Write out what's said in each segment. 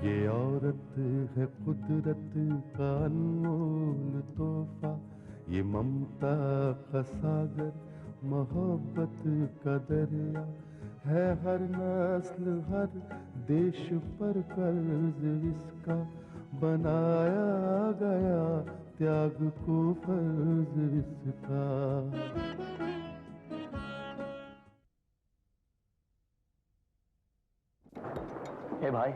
ये औरत है कुदरत का अनमोल तोहफा, ये ममता का सागर, मोहब्बत का दरिया है। हर नस्ल हर देश पर कर्ज इसका बनाया गया, त्याग को फर्ज इसका। ए भाई,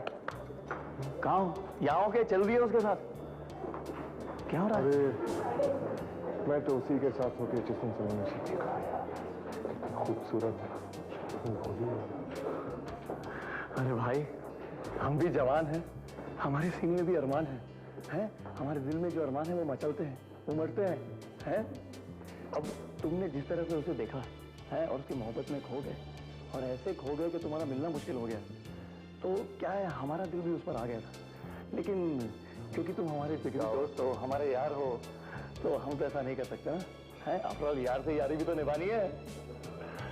कहाँ हो? यहाँ हो के चल रही है उसके साथ? क्या हो रहा है? अरे मैं तो उसी के साथ होके जिसम से मैंने उसे देखा है। खूबसूरत है। अरे भाई, हम भी जवान हैं, हमारे सीने में भी अरमान हैं, हमारे दिल में जो अरमान है वो मचलते हैं, उमड़ते हैं। अब तुमने जिस तरह से उसे देखा है और उसकी मोहब्बत में खो गए, और ऐसे खो गए कि तुम्हारा मिलना मुश्किल हो गया, तो क्या है, हमारा दिल भी उस पर आ गया था। लेकिन क्योंकि तुम हमारे जिगरी दोस्त हो, हमारे यार हो, तो हम तो ऐसा नहीं कर सकते ना, है? अफरोज, यार से यारी भी तो निभानी है।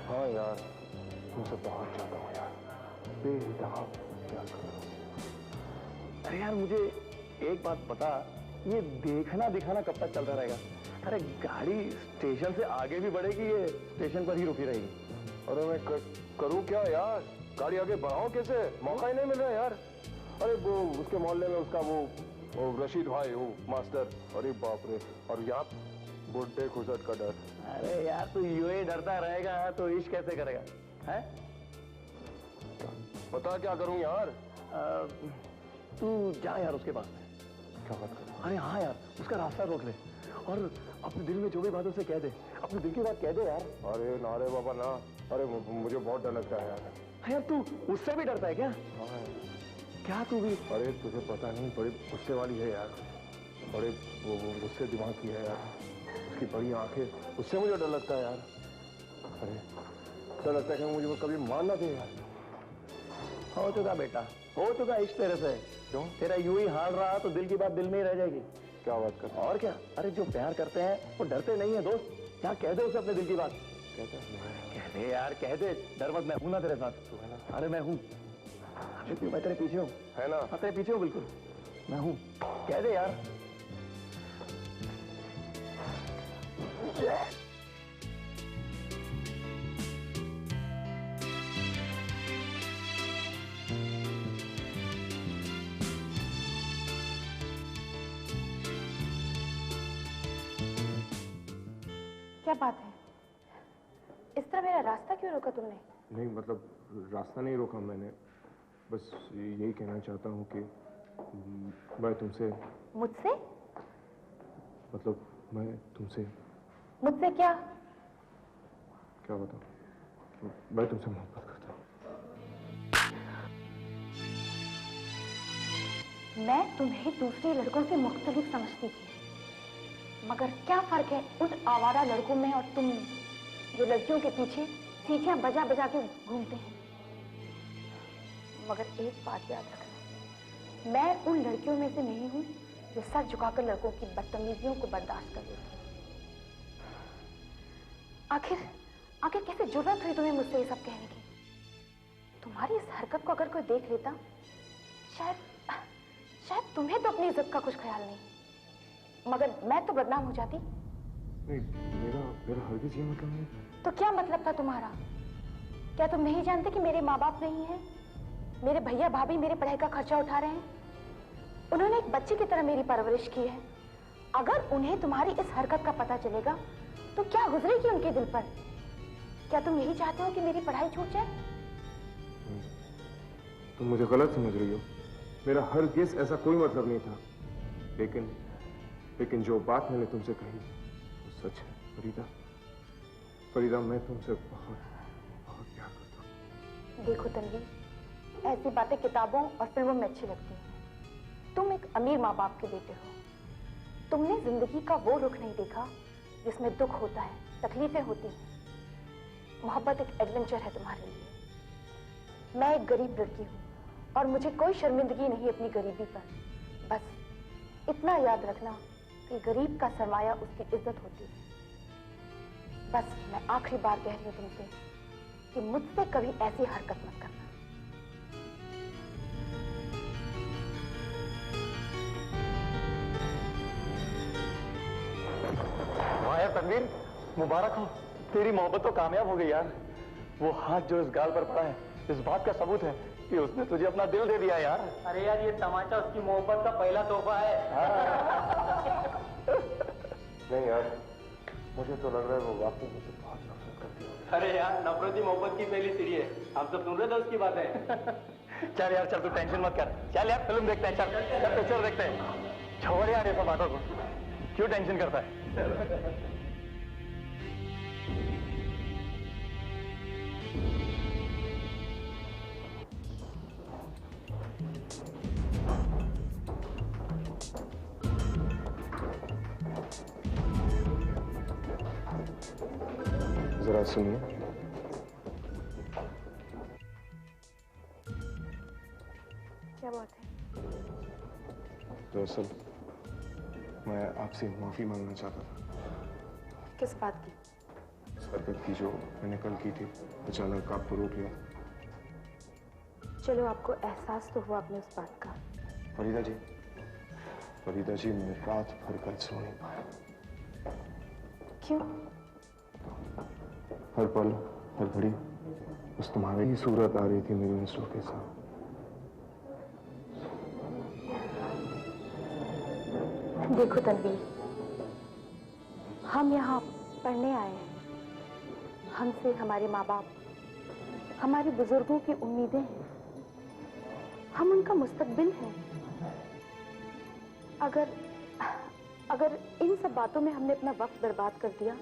हाँ यार, तुमसे बहुत चाहता हूँ यार, बेदखल प्यार करता हूँ। अरे यार, मुझे एक बात बता, ये देखना दिखाना कब तक चलता रहेगा? अरे गाड़ी स्टेशन से आगे भी बढ़ेगी, ये स्टेशन पर ही रुकी रहेगी। अरे मैं करूँ क्या यार? गाड़ी आगे बढ़ाऊं कैसे? मौका ही नहीं मिल रहा यार। अरे वो उसके मोहल्ले में उसका वो रशीद भाई, वो मास्टर, अरे बाप रे, और यहाँ बुढ़े खुसट का डर। अरे यार, तू यूं ही डरता रहेगा तो इश्क कैसे करेगा, है? बता क्या करूं यार? तू जा यार उसके पास में। क्या बात कर? अरे हाँ यार, उसका रास्ता रोक ले और अपने दिल में जो भी बात उसे कह दे, अपने दिल की बात कह दे यार। अरे ना रे बाबा ना, अरे मुझे बहुत डर लगता है यार। यार तू उससे भी डरता है क्या? हाँ क्या तू भी? अरे तुझे पता नहीं, बड़ी गुस्से वाली है यार, बड़े वो गुस्से दिमाग की है यार, उसकी बड़ी आंखें, उससे मुझे डर लगता है यार। अरे डर लगता है कि मुझे वो कभी मान ना दे यार। हो चुका बेटा, हो चुका इश्क तेरे से। क्यों? तेरा यूं ही हाल रहा तो दिल की बात दिल में ही रह जाएगी। क्या बात कर? और क्या? अरे जो प्यार करते हैं वो डरते नहीं है दोस्त। क्या कह दे उसे अपने दिल की बात। कहते हैं कह दे यार, कह दे, डर मत, मैं हूं ना तेरे साथ। तू है ना? अरे मैं हूँ, मैं तेरे पीछे हूँ। है ना? हाँ तेरे पीछे हूँ, बिल्कुल मैं हूँ। कह दे यार। क्या बात है, इस तरह मेरा रास्ता क्यों रोका तुमने? नहीं मतलब रास्ता नहीं रोका मैंने, बस यही कहना चाहता हूँ कि मैं तुमसे। मुझसे? मतलब मैं तुमसे। मुझसे क्या? क्या बताऊँ, मैं तुमसे मोहब्बत करता हूँ। मैं तुम्हें दूसरे लड़कों से मुख्तलिफ समझती थी, मगर क्या फर्क है उन आवारा लड़कों में और तुम में, जो लड़कियों के पीछे सीटियां बजा बजा के घूमते हैं। मगर एक बात याद रखना, मैं उन लड़कियों में से नहीं हूं जो सर झुकाकर लड़कों की बदतमीजियों को बर्दाश्त कर लेती। आखिर कैसे जुर्रत हुई तुम्हें मुझसे ये सब कहने की? तुम्हारी इस हरकत को अगर कोई देख लेता, शायद तुम्हें तो अपनी इज्जत का कुछ ख्याल नहीं, मगर मैं तो बदनाम हो जाती। नहीं, मेरा हरगिज़ ये मतलब नहीं। तो क्या मतलब था तुम्हारा? क्या तुम नहीं जानते कि मेरे माँ बाप नहीं हैं? मेरे भैया भाभी मेरे पढ़ाई का खर्चा उठा रहे हैं। उन्होंने एक बच्चे की तरह मेरी परवरिश की है। अगर उन्हें तुम्हारी इस हरकत का पता चलेगा तो क्या गुजरेगी उनके दिल पर? क्या तुम यही चाहते हो कि मेरी पढ़ाई छूट जाए? तुम मुझे गलत समझ रही हो, मेरा हरगिज़ ऐसा कोई मतलब नहीं था। लेकिन जो बात मैंने तुमसे कही वो सच है फरीदा, मैं तुमसे बहुत बहुत प्यार करता हूँ। देखो तन्वीर, ऐसी बातें किताबों और फिल्मों में अच्छी लगती हैं। तुम एक अमीर माँ बाप के बेटे हो, तुमने जिंदगी का वो रुख नहीं देखा जिसमें दुख होता है, तकलीफें होती हैं। मोहब्बत एक एडवेंचर है तुम्हारे लिए। मैं एक गरीब लड़की हूँ और मुझे कोई शर्मिंदगी नहीं अपनी गरीबी पर। बस इतना याद रखना कि गरीब का सरमाया उसकी इज्जत होती है। बस मैं आखिरी बार कह रही हूँ तुमसे कि मुझसे कभी ऐसी हरकत मत करना। तनवीर, मुबारक हो, तेरी मोहब्बत तो कामयाब हो गई यार। वो हाथ जो इस गाल पर पड़ा है, इस बात का सबूत है कि उसने तुझे अपना दिल दे दिया यार। अरे यार, ये तमाचा उसकी मोहब्बत का पहला तोहफा है। नहीं यार, मुझे तो लग रहा है वो वाकई मुझे बहुत नफरत करती है। अरे यार, नफरत ही मोहब्बत की पहली सीढ़ी है। हम सब सुन रहे थे उसकी बातें। चल यार, चल तू टेंशन मत कर, चल यार फिल्म देखते हैं, चल पिक्चर देखते हैं। छोड़ यार ये सब बातों को, क्यों टेंशन करता है? जरा सुनिए। क्या बात है? दरअसल मैं आपसे माफी मांगना चाहता था। किस बात की? उस हरकत की जो मैंने कल की थी, अचानक आपको रोक लिया। चलो, आपको एहसास तो हुआ अपने उस बात का। फरीदा जी, मैं रात भर कल सो नहीं पाया। क्यों? हर पल, हर घड़ी उस तुम्हारी ही सूरत आ रही थी मेरी नजरों के साथ। देखो तनवीर, हम यहाँ पढ़ने आए हैं। हमसे हमारे माँ बाप, हमारे बुजुर्गों की उम्मीदें हैं। हम उनका मुस्तकबिल हैं। अगर इन सब बातों में हमने अपना वक्त बर्बाद कर दिया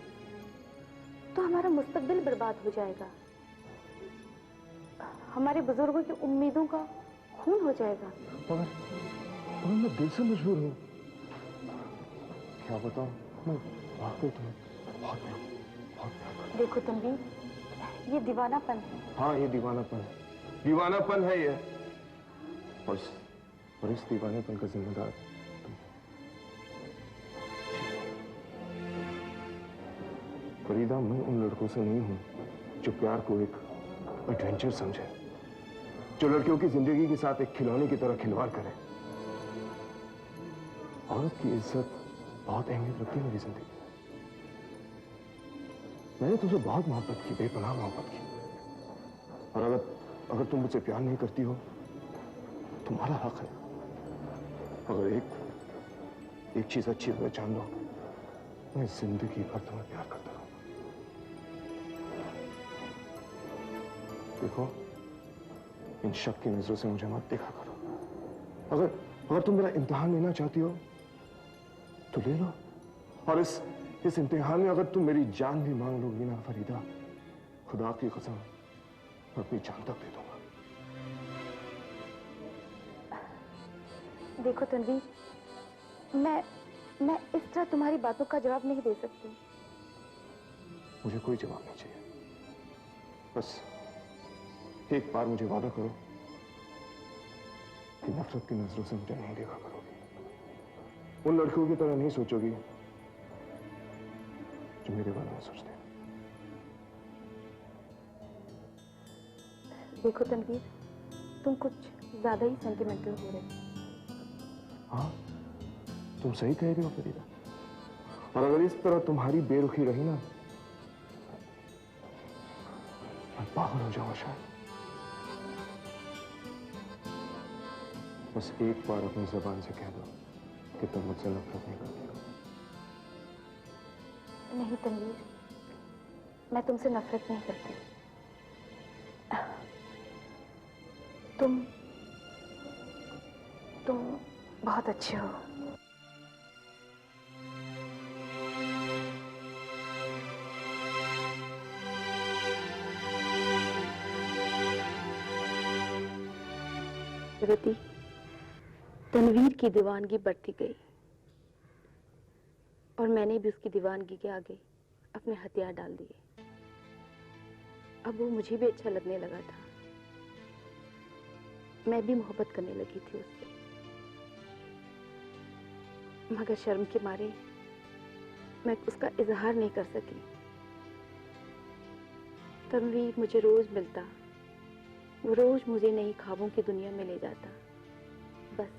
तो हमारा मुस्तकबिल बर्बाद हो जाएगा। हमारे बुजुर्गों की उम्मीदों का खून हो जाएगा। और मैं दिल से मजबूर हूँ। क्या बताऊं, मैं वाकई तुम्हें बहुत प्यार। देखो तनवीर, ये दीवानापन है। हाँ, ये दीवानापन है ये। और इस दीवानेपन का जिम्मेदार तुम। फरीदा, मैं उन लड़कों से नहीं हूं जो प्यार को एक एडवेंचर समझे, जो लड़कियों की जिंदगी के साथ एक खिलौने की तरह खिलवाड़ करे। औरत की इज्जत बहुत अहमियत रखती है मेरी जिंदगी में। मैंने तुझसे बहुत मोहब्बत की, बेपनाह मोहब्बत की। और अगर तुम मुझसे प्यार नहीं करती हो, तुम्हारा हक है। अगर एक चीज अच्छी तरह जान लो, मैं जिंदगी भर तुम्हें प्यार करता रहूंगा। देखो, इन शक की नजरों से मुझे मत देखा करो। अगर तुम मेरा इम्तिहान लेना चाहती हो तो ले लो। और इस इम्तिहान में अगर तुम मेरी जान भी मांग लोगी ना फरीदा, खुदा की कसम मैं अपनी जान तक दे दूंगा। देखो तनवीर, मैं इस तरह तुम्हारी बातों का जवाब नहीं दे सकती। मुझे कोई जवाब नहीं चाहिए। बस एक बार मुझे वादा करो कि नफरत की नजरों से मुझे नहीं देखा करोगी। उन लड़कियों की तरह नहीं सोचोगी जो मेरे बारे में सोचते हैं। देखो तनवीर, तुम कुछ ज्यादा ही सेंटिमेंटल हो रहे हो। हाँ, तुम सही कह रही हो फरीदा। और अगर इस तरह तुम्हारी बेरुखी रही ना, मैं पागल हो जाऊंगा शायद। बस एक बार अपनी जबान से कह दो कि तुम मुझसे नफरत नहीं करती हो। नहीं तनवीर, मैं तुमसे नफरत नहीं करती। तुम बहुत अच्छे हो। प्रगति, तनवीर की दीवानगी बढ़ती गई और मैंने भी उसकी दीवानगी के आगे अपने हथियार डाल दिए। अब वो मुझे भी अच्छा लगने लगा था। मैं भी मोहब्बत करने लगी थी उससे, मगर शर्म के मारे मैं उसका इजहार नहीं कर सकी। तनवीर मुझे रोज मिलता, वो रोज मुझे नई ख्वाबों की दुनिया में ले जाता। बस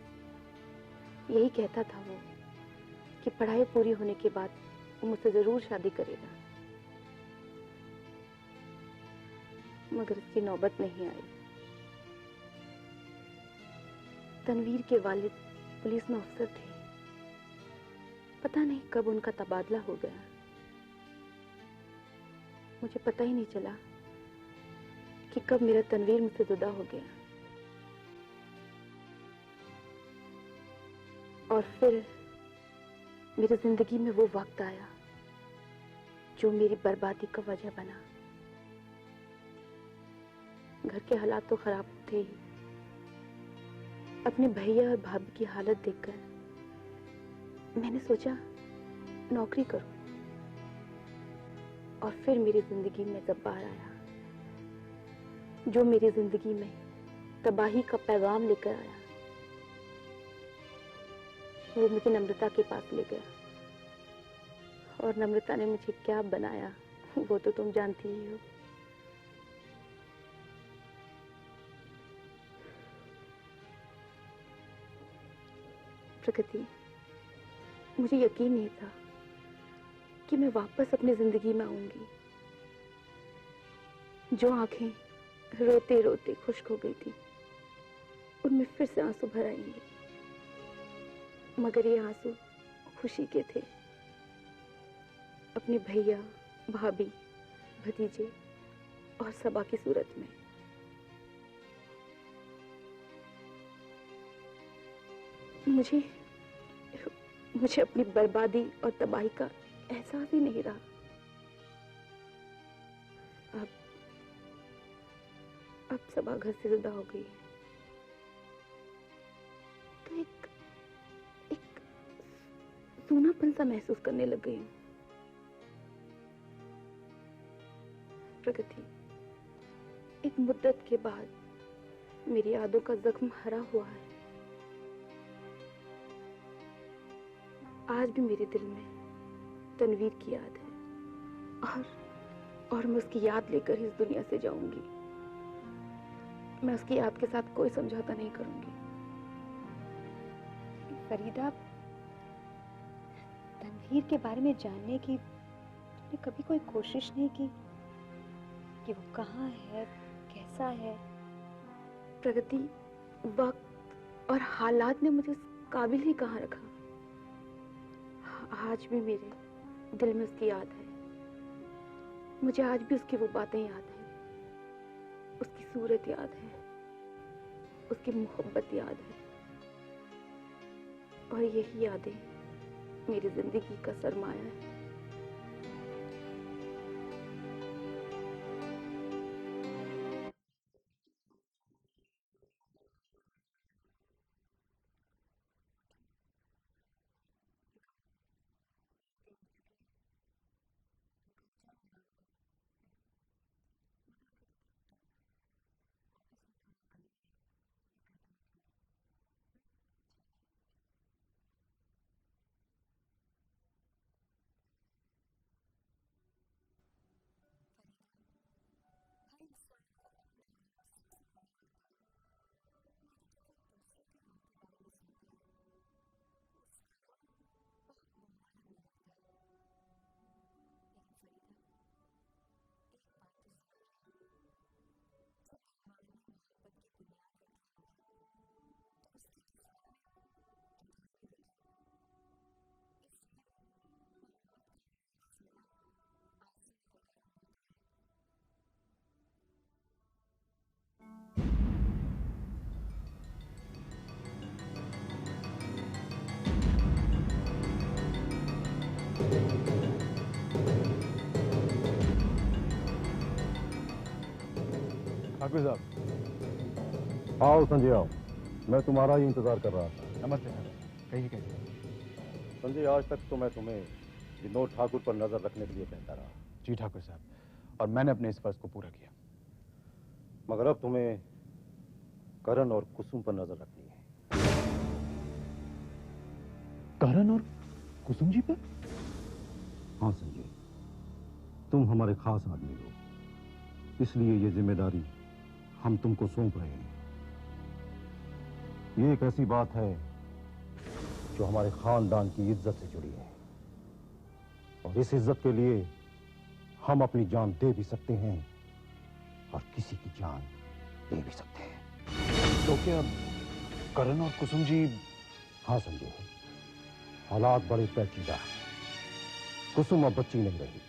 यही कहता था वो कि पढ़ाई पूरी होने के बाद मुझसे जरूर शादी करेगा, मगर इसकी नौबत नहीं आई। तनवीर के वालिद पुलिस में अफसर थे, पता नहीं कब उनका तबादला हो गया। मुझे पता ही नहीं चला कि कब मेरा तनवीर मुझसे जुदा हो गया। और फिर मेरी जिंदगी में वो वक्त आया जो मेरी बर्बादी का वजह बना। घर के हालात तो खराब थे ही, अपने भैया और भाभी की हालत देखकर मैंने सोचा नौकरी करूं। और फिर मेरी जिंदगी में जब्बार आया, जो मेरी जिंदगी में तबाही का पैगाम लेकर आया। वो मुझे नम्रता के पास ले गया, और नम्रता ने मुझे क्या बनाया वो तो तुम जानती ही हो। प्रकृति, मुझे यकीन नहीं था कि मैं वापस अपनी जिंदगी में आऊंगी। जो आंखें रोते रोते खुश्क हो गई थी, उनमें फिर से आंसू भर आएंगे, मगर ये आंसू खुशी के थे। अपने भैया, भाभी, भतीजे और सबा की सूरत में। मुझे अपनी बर्बादी और तबाही का एहसास ही नहीं रहा। अब सबा घर से जुदा हो गई है, तो एक सूनापन सा महसूस करने लग गई हूं। प्रगति, एक मुद्दत के बाद मेरी यादों का जख्म हरा हुआ है। आज भी मेरे दिल में तनवीर की याद है, और मैं उसकी याद लेकर इस दुनिया से जाऊंगी। मैं उसकी याद के साथ कोई समझौता नहीं करूंगी। फरीदा, तनवीर के बारे में जानने की तुमने कभी कोई कोशिश नहीं की कि वो कहाँ है, कैसा है? प्रगति, वक्त और हालात ने मुझे उस काबिल ही कहाँ रखा। आज भी मेरे दिल में उसकी याद है। मुझे आज भी उसकी वो बातें याद हैं, उसकी सूरत याद है, उसकी मोहब्बत याद है। और यही यादें मेरी जिंदगी का सरमाया है। ठाकुर साहब, आओ संजय आओ, मैं तुम्हारा ही इंतजार कर रहा था। नमस्ते सर, कहिए कहिए। संजय, आज तक तो मैं तुम्हें विनोद ठाकुर पर नजर रखने के लिए कहता रहा। जी ठाकुर साहब, और मैंने अपने इस फर्ज को पूरा किया। मगर अब तुम्हें करण और कुसुम पर नजर रखनी है। करण और कुसुम जी पर? हाँ संजय, तुम हमारे खास आदमी हो, इसलिए ये जिम्मेदारी हम तुमको सौंप रहे हैं। ये एक ऐसी बात है जो हमारे खानदान की इज्जत से जुड़ी है। और इस इज्जत के लिए हम अपनी जान दे भी सकते हैं और किसी की जान ले भी सकते हैं। तो क्या करण और कुसुम जी? हाँ संजय, हालात बड़े पेचीदा हैं। कुसुम अब बच्ची नहीं रही।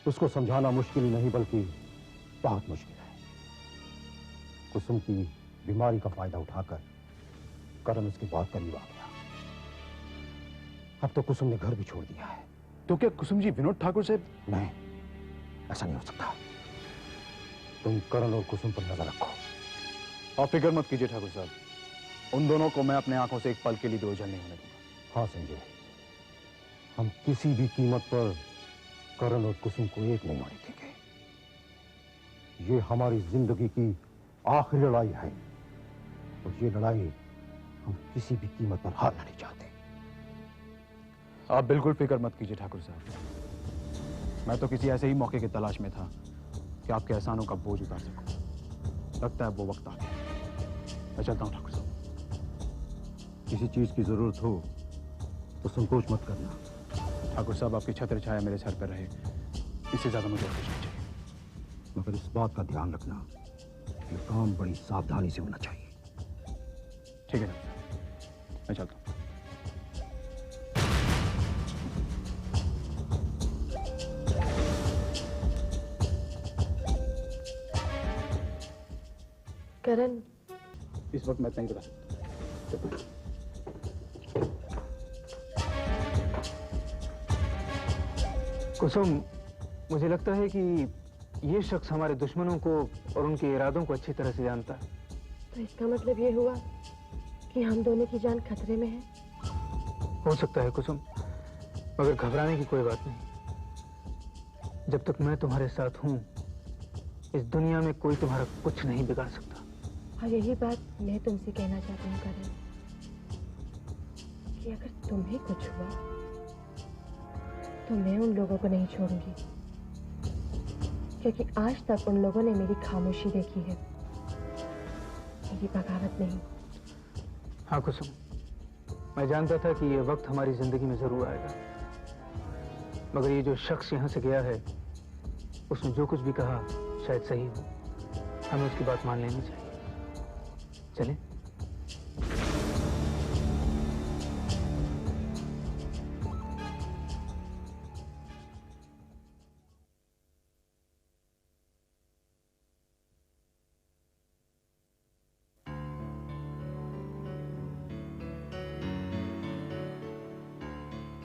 उसको समझाना मुश्किल नहीं बल्कि बहुत मुश्किल है। कुसुम की बीमारी का फायदा उठाकर करण उसके बहुत करीब आ गया। अब तो कुसुम ने घर भी छोड़ दिया है। तो क्या कुसुम जी विनोद ठाकुर से? नहीं, ऐसा नहीं हो सकता। तुम करण और कुसुम पर नजर रखो। आप फिक्र मत कीजिए ठाकुर साहब, उन दोनों को मैं अपने आंखों से एक पल के लिए भी ओझल नहीं होने दूंगा। हाँ संजय, हम किसी भी कीमत पर करण और कुसुम को एक नहीं होने देंगे। ये हमारी जिंदगी की आखिरी लड़ाई है और ये लड़ाई हम किसी भी कीमत पर हारना नहीं चाहते। आप बिल्कुल फिक्र मत कीजिए ठाकुर साहब, मैं तो किसी ऐसे ही मौके की तलाश में था कि आपके एहसानों का बोझ उतार सकूं। लगता है वो वक्त आ गया। मैं चलता हूं ठाकुर साहब। किसी चीज की जरूरत हो तो संकोच मत करना। ठाकुर साहब, आपकी छत्र छाया मेरे सर पर रहे, इससे ज्यादा मुझे और कुछ नहीं चाहिए। मगर इस बात का ध्यान रखना, ये काम बड़ी सावधानी से होना चाहिए। ठीक है ठाकुर, मैं चलता हूं। करण, इस वक्त मैं इतना ही बता सकता हूं। कुसुम, मुझे लगता है कि ये शख्स हमारे दुश्मनों को और उनके इरादों को अच्छी तरह से जानता है। तो इसका मतलब ये हुआ कि हम दोनों की जान खतरे में है। हो सकता है कुसुम, मगर घबराने की कोई बात नहीं। जब तक मैं तुम्हारे साथ हूं, इस दुनिया में कोई तुम्हारा कुछ नहीं बिगाड़ सकता। और यही बात मैं तुमसे कहना चाहती हूँ करण, कि अगर तुम्हें कुछ हुआ तो मैं उन लोगों को नहीं छोड़ूंगी, क्योंकि आज तक उन लोगों ने मेरी खामोशी देखी है, मेरी बगावत नहीं। हाँ कुसुम, मैं जानता था कि ये वक्त हमारी जिंदगी में जरूर आएगा, मगर ये जो शख्स यहाँ से गया है, उसने जो कुछ भी कहा शायद सही हो। हमें उसकी बात मान लेनी चाहिए। चलें?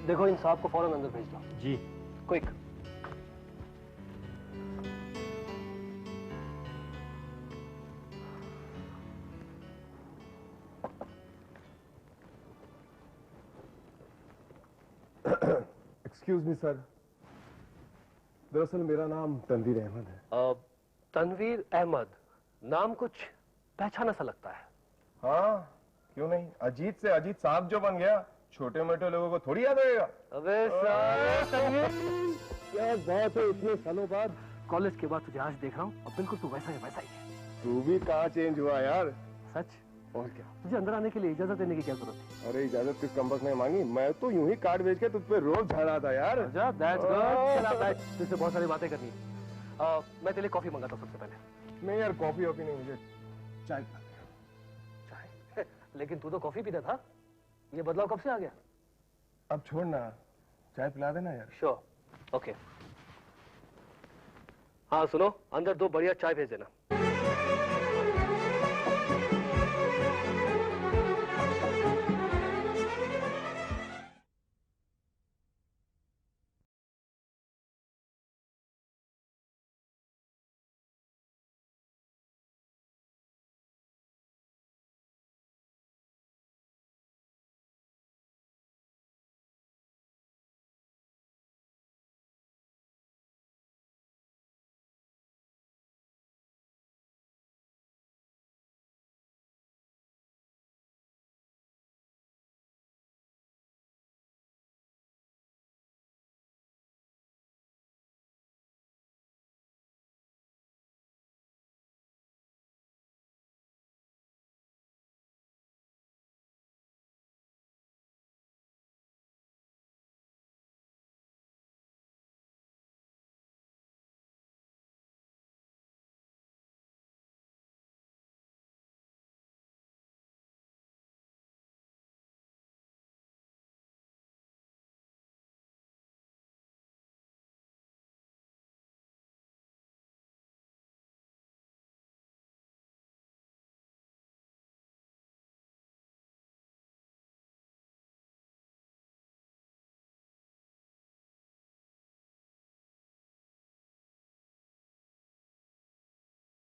देखो, इन साहब को फौरन अंदर भेज दो। जी। क्विक। एक्सक्यूज मी सर, दरअसल मेरा नाम तनवीर अहमद है। तनवीर अहमद, नाम कुछ पहचाना सा लगता है। हाँ, क्यों नहीं। अजीत से अजीत साहब जो बन गया, छोटे मोटे लोगों को थोड़ी याद रहेगा। अबे तनवीर, क्या बात है, इतने सालों बाद। कॉलेज के बाद तुझे आज देख रहा हूँ और बिल्कुल तू वैसा ही है। तू भी कहाँ चेंज हुआ यार। सच? और क्या। तुझे अंदर आने के लिए इजाजत देने की क्या जरूरत है? अरे इजाजत किस कम्बख्त ने मांगी, मैं तो यूं ही कार्ड भेज के तुझ पे रोज झाड़ा था यार। अच्छा, that's good। चल बैठ, तुझसे बहुत सारी बातें करनी है। मैं तेरे लिए कॉफी मंगाता हूँ सबसे पहले। नहीं यार, कॉफी वॉफी नहीं, मुझे चाय पिला दे। चाय? लेकिन तू तो कॉफी पीता था, ये बदलाव कब से आ गया? अब छोड़ ना, चाय पिला देना यार। Sure, okay. हाँ सुनो, अंदर 2 बढ़िया चाय भेज देना।